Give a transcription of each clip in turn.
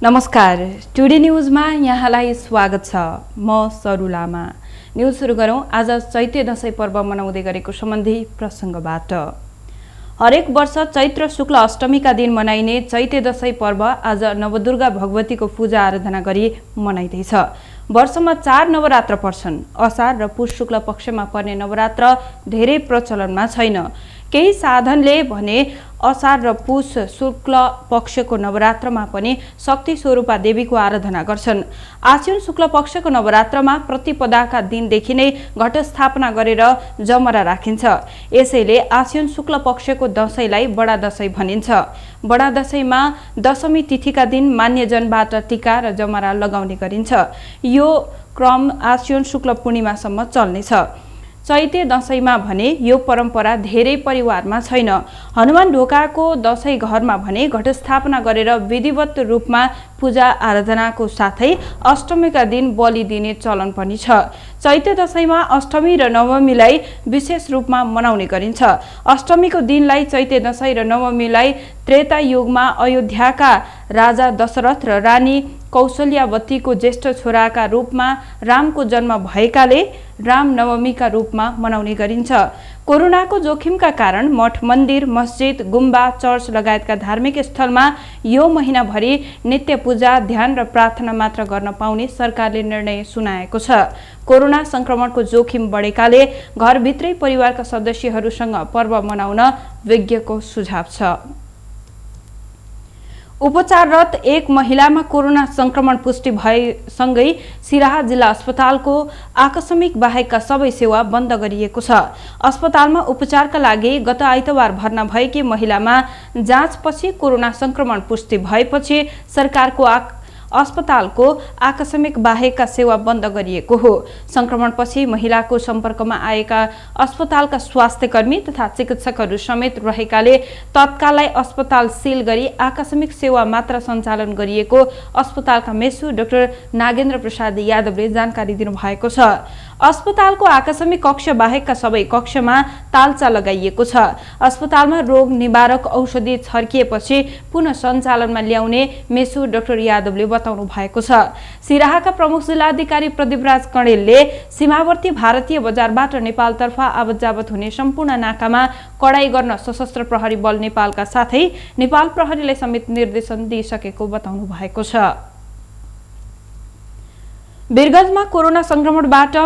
नमस्कार, टुडे न्यूजमा यहाँलाई स्वागत छ। म सरु लामा। न्यूज सुरु गरौं आज चैते दशैं पर्व मनाउँदै गरेको सम्बन्धी प्रसंगबाट। हरेक वर्ष चैत्र शुक्ल अष्टमीका दिन मनाइने चैते दशैं पर्व आज नवदुर्गा भगवतीको पूजा आराधना गरी मनाइदैछ। वर्षमा 4 नवरात्र पर्छन्। असार र पुष शुक्ल पक्षमा पर्ने नवरात्र धेरै प्रचलनमा छैन। केही साधनले भने असार र पुष शुक्ल पक्षको नवरात्रमा पनि शक्ति स्वरूपा देवीको आराधना गर्छन्। आश्विन शुक्ल पक्षको नवरात्रमा प्रतिपदाका दिनदेखि नै घट स्थापना गरेर जमरा राखिन्छ। यसैले आश्विन शुक्ल पक्षको दशैंलाई बडा दशैं भनिन्छ। बडा दशैंमा दशमी तिथिका दिन मान्यजनबाट टीका र जमरा लगाउने गरिन्छ। यो क्रम आश्विन शुक्ल पूर्णिमासम्म चल्नेछ। चैते दशैंमा भने यो परम्परा धेरै परिवारमा छैन। हनुमान ढोकाको दशैं घरमा भने घटस्थापना गरेर विधिवत रूपमा पूजा आराधनाको साथै अष्टमीका दिन बलि दिने चलन पनि छ। चैते दशैंमा अष्टमी र नवमीलाई विशेष रूपमा मनाउने गरिन्छ। अष्टमीको दिनलाई चैते दशैं र नवमीलाई त्रेता युगमा अयोध्याका राजा दशरथ र रानी कौशल्यावतीको ज्येष्ठ छोराका रूपमा रामको जन्म भएकाले राम नवमीका रूपमा मनाउने गरिन्छ। कोरोनाको जोखिमका कारण मठ मन्दिर मस्जिद गुम्बा चर्च लगायतका धार्मिक स्थलमा यो महिनाभरि नित्य पूजा ध्यान र प्रार्थना मात्र गर्न पाउने सरकारले निर्णय सुनाएको छ। कोरोना संक्रमणको जोखिम बढेकाले घरभित्रै परिवारका सदस्यहरूसँग पर्व मनाउन विज्ञको सुझाव छ। उपचाररत एक महिलामा कोरोना संक्रमण पुष्टि भएसँगै सिराहा जिल्ला अस्पतालको आकस्मिक बाहेकका सबै सेवा बन्द गरिएको छ। अस्पतालमा उपचारका लागि गत आइतबार भर्ना भएकी महिलामा जाँचपछि कोरोना संक्रमण पुष्टि भएपछि सरकारको अस्पतालको आकस्मिक बाहेकका सेवा बन्द गरिएको हो। संक्रमणपछि महिलाको सम्पर्कमा आएका अस्पतालका स्वास्थ्यकर्मी तथा चिकित्सकहरू समेत रहेकाले तत्काललाई अस्पताल सील गरी आकस्मिक सेवा मात्र सञ्चालन गरिएको अस्पतालका मेसु डाक्टर नागेन्द्र प्रसाद यादवले जानकारी दिनुभएको छ। अस्पतालको आकस्मिक कक्ष बाहेकका सबै कक्षमा तालचा लगाइएको छ। अस्पतालमा रोग निवारक औषधि छर्किएपछि पुनः सञ्चालनमा ल्याउने मेसु डाक्टर यादवले बताउनु भएको छ। सिराहाका प्रमुख जिल्लाधिकारी प्रदीपराज कणेलले सीमावर्ती भारतीय बजारबाट नेपालतर्फ आवत जावत हुने सम्पूर्ण नाकामा कडाई गर्न सशस्त्र प्रहरी बल नेपालका साथै नेपाल प्रहरीलाई समेत निर्देशन दिइसकेको बताउनु भएको छ। वीरगञ्जमा कोरोना संक्रमणबाट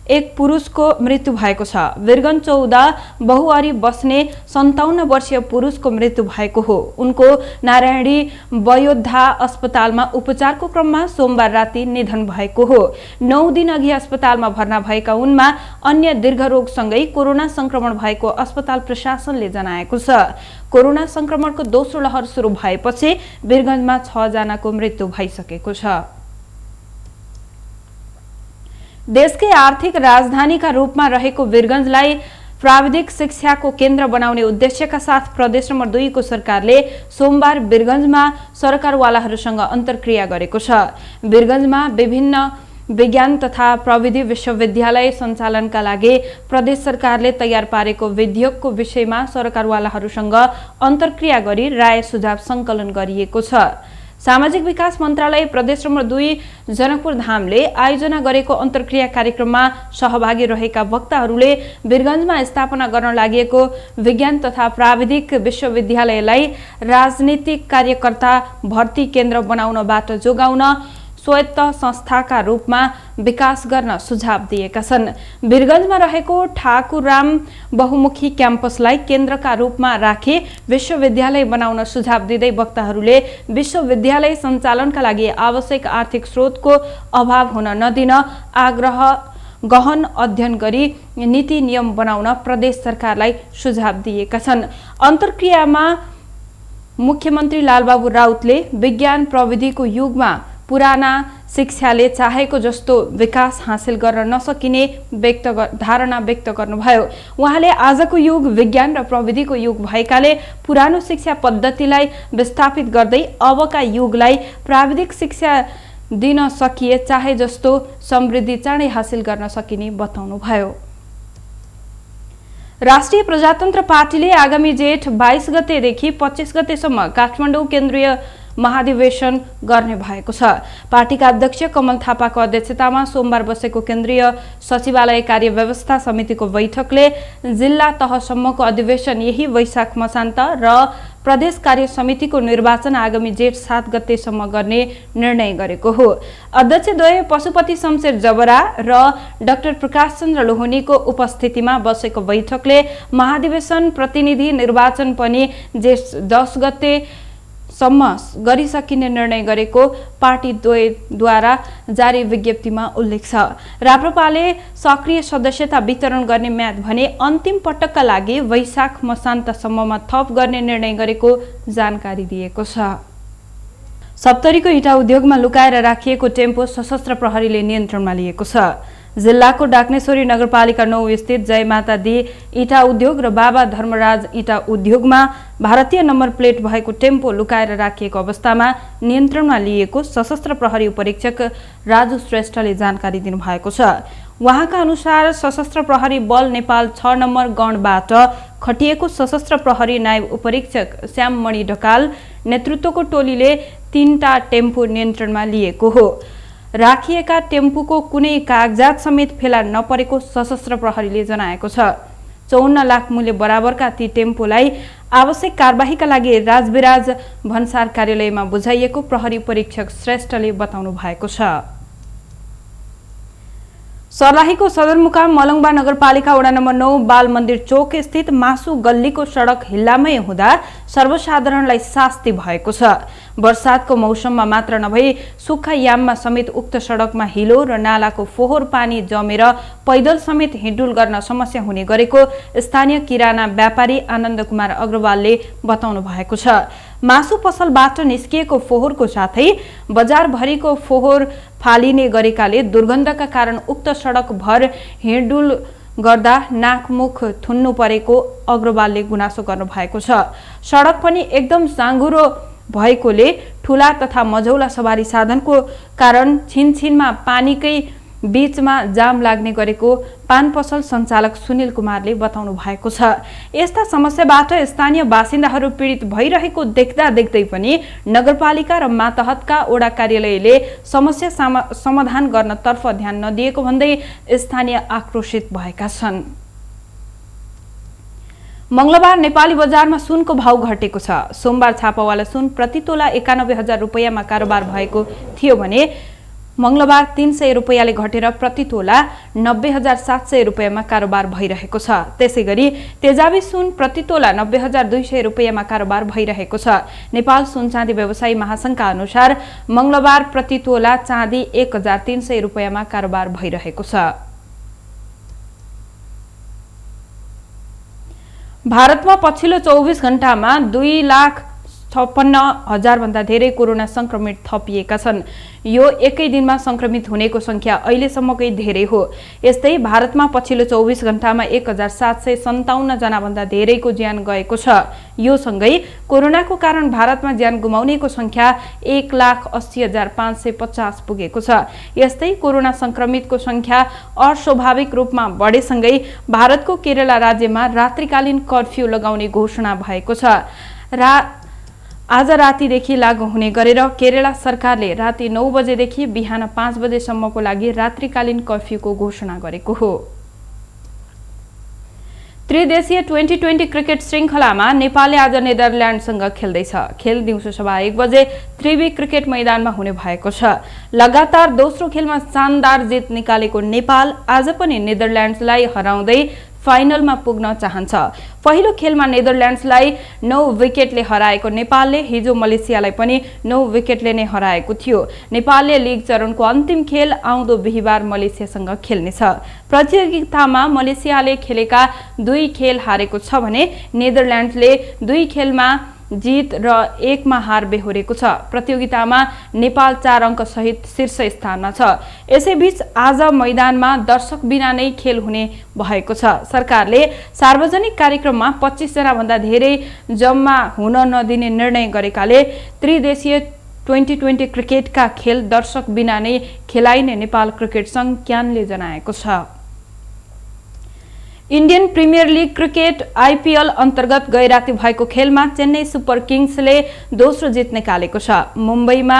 एक पुरुषको मृत्यु भएको छ। वीरगञ्ज 14 बहुअरी बस्ने 57 वर्षीय पुरुषको मृत्यु भएको हो। उनको नारायणी वयोद्धा अस्पतालमा उपचारको क्रममा सोमबार राति निधन भएको हो। 9 दिन अघि अस्पतालमा भर्ना भएका उनमा अन्य दीर्घरोगसँगै कोरोना संक्रमण भएको अस्पताल प्रशासनले जनाएको छ। कोरोना संक्रमणको दोस्रो लहर सुरु भएपछि वीरगञ्जमा 6 जनाको मृत्यु भइसकेको छ। देशकै आर्थिक राजधानीका रूपमा रहेको वीरगञ्जलाई प्राविधिक शिक्षाको केन्द्र बनाउने उद्देश्यका साथ प्रदेश नम्बर 2 को सरकारले सोमबार वीरगञ्जमा सरकारवालाहरूसँग अन्तर्क्रिया गरेको छ। वीरगञ्जमा विभिन्न विज्ञान तथा प्रविधि विश्वविद्यालय सञ्चालनका लागि प्रदेश सरकारले तयार पारेको विधेयकको विषयमा सरकारवालाहरूसँग अन्तर्क्रिया गरी राय सुझाव संकलन गरिएको छ। सामाजिक विकास मन्त्रालय प्रदेश नम्बर 2 जनकपुर धामले आयोजना गरेको अन्तर्क्रिया कार्यक्रममा सहभागी रहेका वक्ताहरूले वीरगञ्जमा स्थापना गर्न लागेको विज्ञान तथा प्राविधिक विश्वविद्यालयलाई राजनीतिक कार्यकर्ता भर्ती केन्द्र बनाउनबाट जोगाउन स्वायत्त संस्थाका रूपमा विकास गर्न सुझाव दिएका छन्। वीरगञ्जमा रहेको ठाकुरराम बहुमुखी क्याम्पसलाई केन्द्रका रूपमा राखी विश्वविद्यालय बनाउन सुझाव दिँदै वक्ताहरूले विश्वविद्यालय सञ्चालनका लागि आवश्यक आर्थिक स्रोतको अभाव हुन नदिन आग्रह गहन अध्ययन गरी नीति नियम बनाउन प्रदेश सरकारलाई सुझाव दिएका छन्। अन्तर्क्रियामा मुख्यमन्त्री लालबाबु राउतले विज्ञान प्रविधिको युगमा पुराना शिक्षाले चाहेको जस्तो विकास हासिल गर्न नसकिने धारणा व्यक्त गर्नुभयो। उहाँले आजको युग विज्ञान र प्रविधिको युग भएकाले पुरानो शिक्षा पद्धतिलाई विस्थापित गर्दै अबका युगलाई प्राविधिक शिक्षा दिन सकिए चाहे जस्तो समृद्धि चाँडै हासिल गर्न सकिने बताउनुभयो। राष्ट्रिय प्रजातन्त्र पार्टीले आगामी जेठ 22 गतेदेखि 25 गतेसम्म काठमाडौँ केन्द्रीय महाधिवेशन गर्ने भएको छ। पार्टीका अध्यक्ष कमल थापाको अध्यक्षतामा सोमबार बसेको केन्द्रीय सचिवालय कार्यव्यवस्था समितिको बैठकले जिल्ला तहसम्मको अधिवेशन यही वैशाख मसान्त र प्रदेश कार्य समितिको निर्वाचन आगामी जेठ 7 गतेसम्म गर्ने निर्णय गरेको हो। अध्यक्षद्वय पशुपति शमशेर जबरा र डाक्टर प्रकाश चन्द्र लोहनीको उपस्थितिमा बसेको बैठकले महाधिवेशन प्रतिनिधि निर्वाचन पनि जेठ 10 गतेसम्म गरिसकिने निर्णय गरेको पार्टी द्वयद्वारा जारी विज्ञप्तिमा उल्लेख छ। राप्रपाले सक्रिय सदस्यता वितरण गर्ने म्याद भने अन्तिम पटकका लागि वैशाख मसान्तसम्ममा थप गर्ने निर्णय गरेको जानकारी दिएको छ। सप्तरीको इटा उद्योगमा लुकाएर राखिएको टेम्पो सशस्त्र प्रहरीले नियन्त्रणमा लिएको छ। जिल्लाको डाक्नेश्वरी नगरपालिका 9 स्थित जयमाता दी इटा उद्योग र बाबा धर्मराज इटा उद्योगमा भारतीय नम्बर प्लेट भएको टेम्पो लुकाएर राखिएको अवस्थामा नियन्त्रणमा लिएको सशस्त्र प्रहरी उपरीक्षक राजु श्रेष्ठले जानकारी दिनुभएको छ। उहाँका अनुसार सशस्त्र प्रहरी बल नेपाल 6 नम्बर गणबाट खटिएको सशस्त्र प्रहरी नायब उपरीक्षक श्याममणि ढकाल नेतृत्वको टोलीले 3टा टेम्पो नियन्त्रणमा लिएको हो। राखिएका टेम्पूको कुनै कागजात समेत फेला नपरेको सशस्त्र प्रहरीले जनाएको छ। 54 लाख मूल्य बराबरका ती टेम्पोलाई आवश्यक कारबाहीका लागि राजविराज भन्सार कार्यालयमा बुझाइएको प्रहरी परीक्षक श्रेष्ठले बताउनु भएको छ। सर्लाहीको सदरमुकाम मलङबा नगरपालिका वडा नम्बर 9 बाल मन्दिर चौक स्थित मासु गल्लीको सडक हिल्लामय हुँदा सर्वसाधारणलाई शास्ति भएको छ। वर्षातको मौसममा मात्र नभई सुक्खा याममा समेत उक्त सडकमा हिलो र नालाको फोहोर पानी जमेर पैदल समेत हिँडडुल गर्न समस्या हुने गरेको स्थानीय किराना व्यापारी आनन्द कुमार अग्रवालले बताउनु भएको छ। मासु पसलबाट निस्किएको फोहोरको साथै बजारभरिको फोहोर फालिने गरेकाले दुर्गन्धका कारण उक्त सडक भर हिँडडुल गर्दा नाकमुख थुन्नु परेको अग्रवालले गुनासो गर्नु भएको छ। सडक पनि एकदम साँघुरो भएकोले ठूला तथा मझौला सवारी साधनको कारण छिनछिनमा पानीकै बीचमा जाम लाग्ने गरेको पान पसल सञ्चालक सुनिल कुमारले बताउनु भएको छ। यस्ता समस्याबाट स्थानीय बासिन्दाहरू पीडित भइरहेको देख्दा देख्दै पनि नगरपालिका र मातहतका वडा कार्यालयले समस्या समाधान गर्नतर्फ ध्यान नदिएको भन्दै स्थानीय आक्रोशित भएका छन्। मंगलबार नेपाली बजारमा सुनको भाव घटेको छ। सोमबार छापावाला सुन प्रति तोला 91,000 रुपैयाँमा कारोबार भएको थियो भने मंगलबार 300 रुपैयाँले घटेर प्रति तोला 90,700 रुपैयाँमा कारोबार भइरहेको छ। त्यसैगरी तेजाबी सुन प्रति तोला 90,200 रुपैयाँमा कारोबार भइरहेको छ। नेपाल सुन चाँदी व्यवसायी महासंघका अनुसार मंगलबार प्रति तोला चाँदी 1,300 रुपैयाँमा कारोबार भइरहेको छ। भारतमा पछिल्लो 24 घण्टामा 2,56,000 भन्दा धेरै कोरोना संक्रमित थपिएका छन्। यो एकै दिनमा संक्रमित हुनेको संख्या अहिलेसम्मकै धेरै हो। यस्तै भारतमा पछिल्लो 24 घण्टामा 1,757 जना भन्दा धेरैको ज्यान गएको छ। यो सँगै कोरोनाको कारण भारतमा ज्यान गुमाउनेको संख्या 1,80,550 पुगेको छ। यस्तै कोरोना संक्रमितको संख्या अस्वाभाविक रूपमा बढेसँगै भारतको केरला राज्यमा रात्रिकालीन कर्फ्यू लगाउने घोषणा भएको छ। आज रातिदेखि लागू हुने गरेर केरला सरकारले राति 9 बजेदेखि बिहान 5 बजेसम्मको लागि रात्रिकालीन कर्फ्यूको घोषणा गरेको हो। त्रिदेशीय 2020 क्रिकेट श्रृंखलामा नेपालले आज नेदरल्यान्डसँग खेल्दैछ। खेल दिउँसो 1:15 बजे त्रिवी क्रिकेट मैदानमा हुने भएको छ। लगातार दोस्रो खेलमा शानदार जित निकालेको नेपाल आज पनि नेदरल्यान्ड्सलाई हराउँदै फाइनलमा पुग्न चाहन्छ। पहिलो खेलमा नेदरल्यान्ड्सलाई 9 विकेटले हराएको नेपालले हिजो मलेसियालाई पनि 9 विकेटले नै हराएको थियो। नेपालले लीग चरणको अन्तिम खेल आउँदो बिहीबार मलेसियासँग खेल्नेछ। प्रतियोगितामा मलेसियाले खेलेका 2 खेल हारेको छ भने नेदरल्यान्ड्सले 2 खेलमा जीत र 1 मा हार बेहोरेको छ। प्रतियोगितामा नेपाल 4 अङ्क सहित शीर्ष स्थानमा छ। यसैबीच आज मैदानमा दर्शक बिना नै खेल हुने भएको छ। सरकारले सार्वजनिक कार्यक्रममा 25 जना भन्दा धेरै जम्मा हुन नदिने निर्णय गरेकाले त्रिदेशीय 2020 क्रिकेटका खेल दर्शक बिना नै खेलाइने नेपाल क्रिकेट संघ क्यानले जनाएको छ। Indian premier league cricket IPL अन्तर्गत गैराती भएको खेलमा चेन्नई सुपर किङ्सले दोस्रो जित निकालेको छ। मुम्बईमा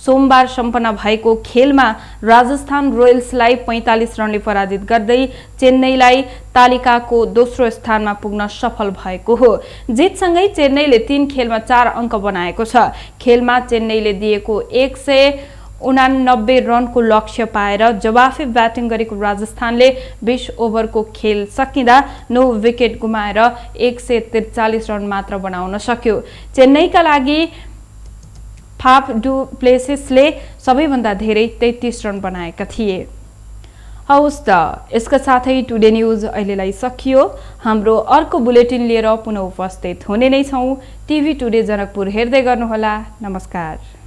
सोमबार सम्पन्न भएको खेलमा राजस्थान रोयल्सलाई 45 रनले पराजित गर्दै चेन्नईलाई तालिकाको दोस्रो स्थानमा पुग्न सफल भएको हो। जितसँगै चेन्नईले 3 खेलमा 4 अङ्क बनाएको छ। खेलमा चेन्नईले दिएको 189 रनको लक्ष्य पाएर जवाफी ब्याटिङ गरेको राजस्थानले 20 ओभरको खेल सकिँदा 9 विकेट गुमाएर 143 रन मात्र बनाउन सक्यो। चेन्नईका लागि फाफ डु प्लेसेसले सबैभन्दा धेरै 33 रन बनाएका थिए। हवस् त, यसका साथै टुडे न्युज अहिलेलाई सकियो। हाम्रो अर्को बुलेटिन लिएर पुनः उपस्थित हुने नै छौँ। टिभी टुडे जनकपुर हेर्दै गर्नुहोला। नमस्कार।